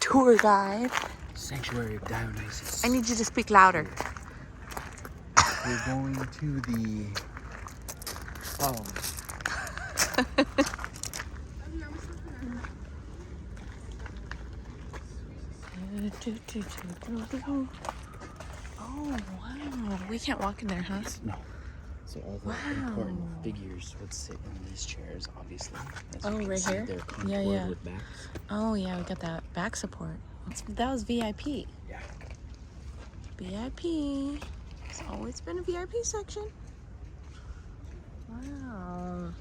tour guide. Sanctuary of Dionysus. I need you to speak louder. We're going to the Oh wow, we can't walk in there, huh? No. So all the important figures would sit in these chairs, obviously. As you can right see, here? they're contoured Yeah. with backs. Oh yeah, we got that back support. That was VIP. Yeah. VIP. It's always been a VIP section. Wow.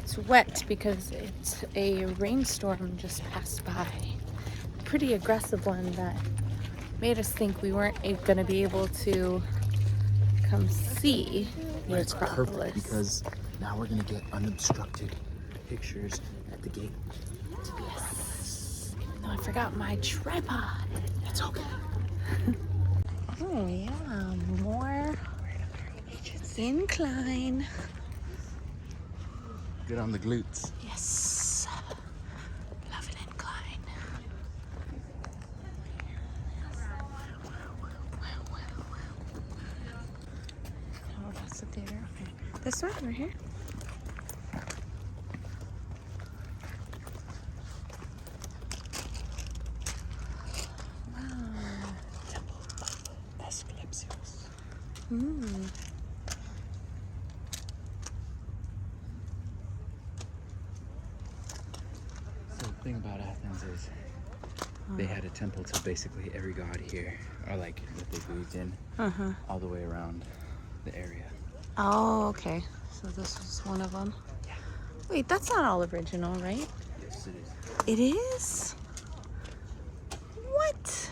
It's wet because it's a rainstorm just passed by. Pretty aggressive one that made us think we weren't going to be able to come see the It's Acropolis. perfect because now we're going to get unobstructed pictures at the gate. Yes. No, I forgot my tripod. It's okay. Oh yeah, more incline. Good on the glutes. Yes. Love an incline. Oh, that's the theater. Okay. This one right here. Temple of Acropolis. So the thing about Athens is they had a temple to basically every god here, or like that they believed in, all the way around the area. Oh, okay. So this was one of them. Yeah. Wait, that's not all original, right? Yes, it is. It is? What?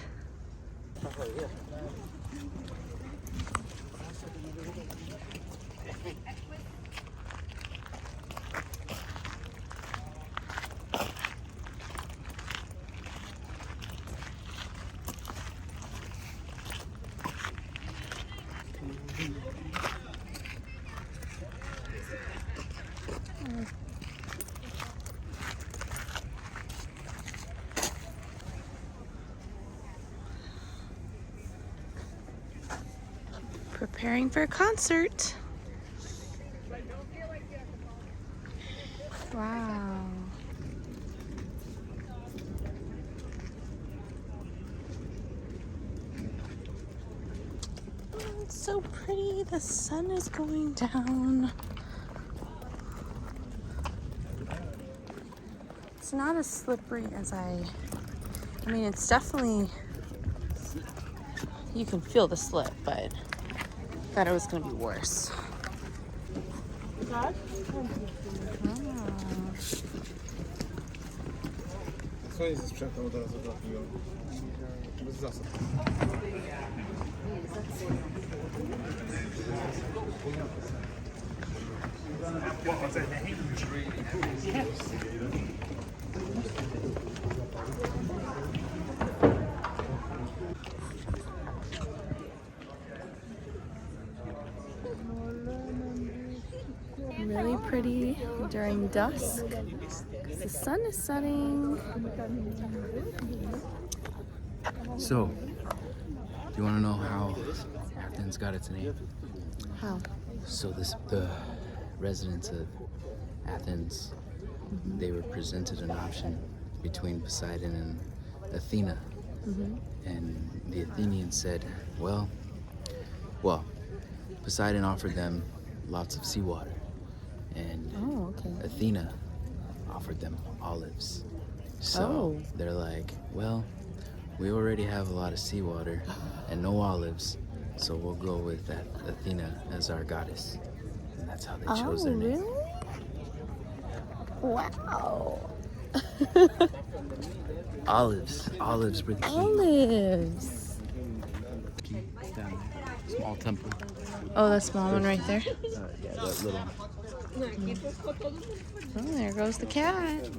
Preparing for a concert. Wow. Oh, it's so pretty. The sun is going down. It's not as slippery as I mean, it's definitely, you can feel the slip, but I thought it was going to be worse. Swoje ze sprzętem od razu trafiło. Bez zasad. Really pretty during dusk because the sun is setting. So, do you want to know how Athens got its name? How? So the residents of Athens, they were presented an option between Poseidon and Athena. And the Athenians said, well, Poseidon offered them lots of seawater, and Athena offered them olives. So they're like, well, we already have a lot of seawater and no olives, so we'll go with that Athena as our goddess. And that's how they chose their name. Really? Wow. Olives were the key. Olives. Key down there. Small temple. Oh, that small one right there. Yeah, that little one. Oh, there goes the cat.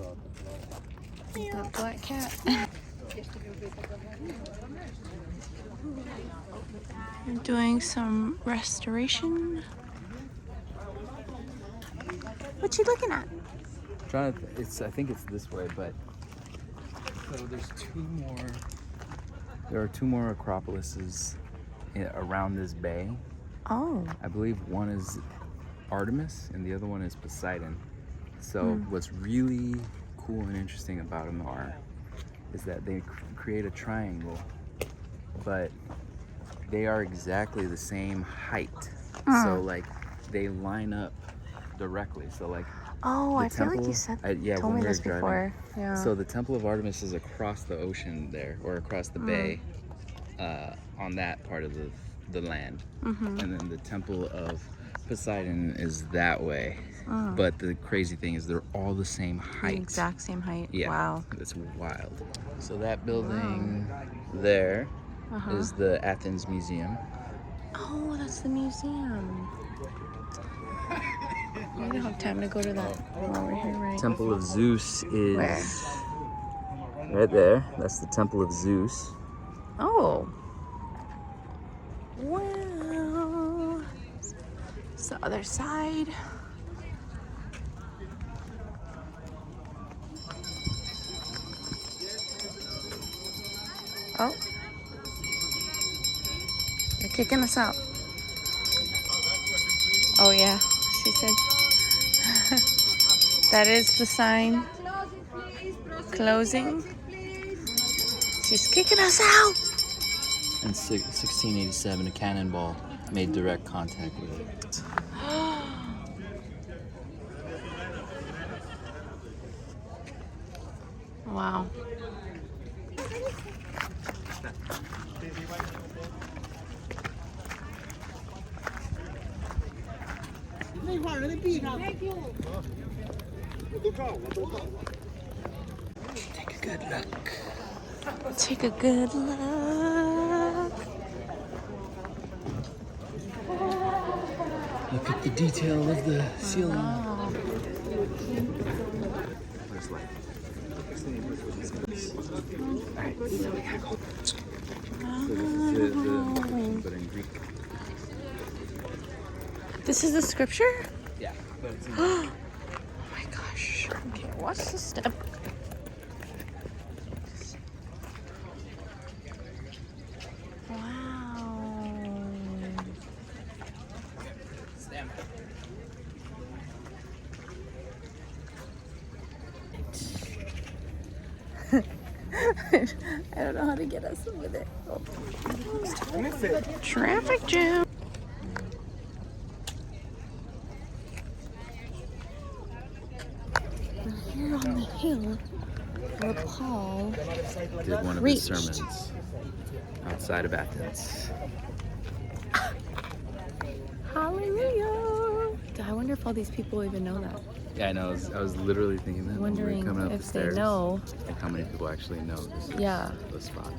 That black cat. I'm doing some restoration. What you looking at? trying to. I think it's this way, but so there's two more. There are two more Acropolises around this bay. Oh. I believe one is Artemis and the other one is Poseidon. So what's really cool and interesting about them is that they create a triangle, but they are exactly the same height. So like they line up directly. So like I feel like you said told me this before. Yeah. So the Temple of Artemis is across the ocean there, or across the bay, on that part of the land. And then the Temple of Poseidon is that way. But the crazy thing is they're all the same height. The exact same height. Yeah. Wow. It's wild. So that building there is the Athens Museum. Oh, that's the museum. We don't have time to go to that while we're here, right? Temple of Zeus is Where? right there. That's the Temple of Zeus. Oh. Wow. It's the other side. Oh. They're kicking us out. Oh yeah, she said. That is the sign. Closing. She's kicking us out. In 1687, a cannonball made direct contact with it. Wow. Take a good look. Take a good look. Look at the detail of the ceiling. Wow. There's light. Alright, so we gotta go. So this is the but in Greek. This is the scripture? Yeah, but it's in Oh my gosh. Okay, what's the step? Wow. Stand by. I don't know how to get us over there. Oh. Traffic jam. We're here on the hill where Paul Did one of reached. his sermons outside of Athens. Hallelujah. I wonder if all these people even know that. Yeah, I know. I was literally thinking that when we were Wondering coming up if the they stairs. know. Like how many people actually know this is Yeah. the spot.